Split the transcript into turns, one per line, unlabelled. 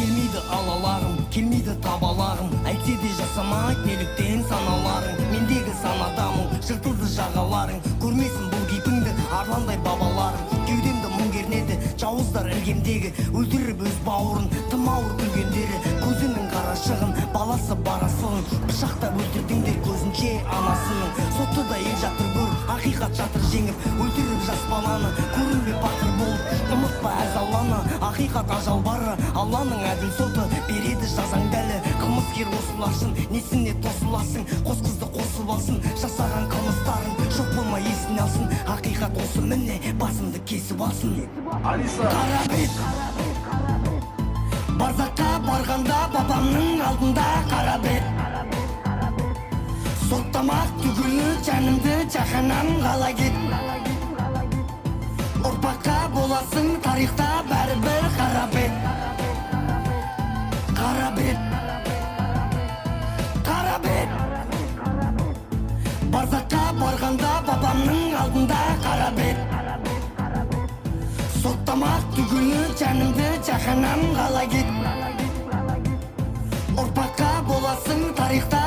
келмейді алаларым, келмейді табаларым. Әйтсе де жасамай неліктен саналарың. Мендегі санадамын, жыртылды жағаларың. Көрмесін бұл кейпіңді арландай бабаларың. Кеудемді мұң кернеді жауыздар іргемдегі, өлтіріп өз бауырын тым ауыр күлгендері. Көзінің қарашығын баласы барасылын пышақтап өлтірдіңдер көзінше анасының. Сотты да ел жатыр көр, ақиқат жатыр жеңіп, өлтіріп жас баланы көрінбе батыр болып. Ұмытпа әз Алланы, ақиқат ажал бары, Алланың әділ соты береді жазаң дәлі. Қылмыскер осыларшын, несіне тосыласың, қос қызды қосып алсын, жасаған қылмыстарын жоқ болмай есіне алсын. Ақиқат осы міне басымды кесіп алсын. Қарабет, барзаққа барғанда бабамның алдында қарабет. Соттамақ түгілі жанымды жаһаннам қала кет. Ұрпаққа боласың тарихта бәрібір қарабет. Қарабет, қарабет, барзаққа барғанда бабамның алдында қарабет. Соттамақ түгілі жанымды жаһаннам қала кет. Ұрпаққа боласың тарихта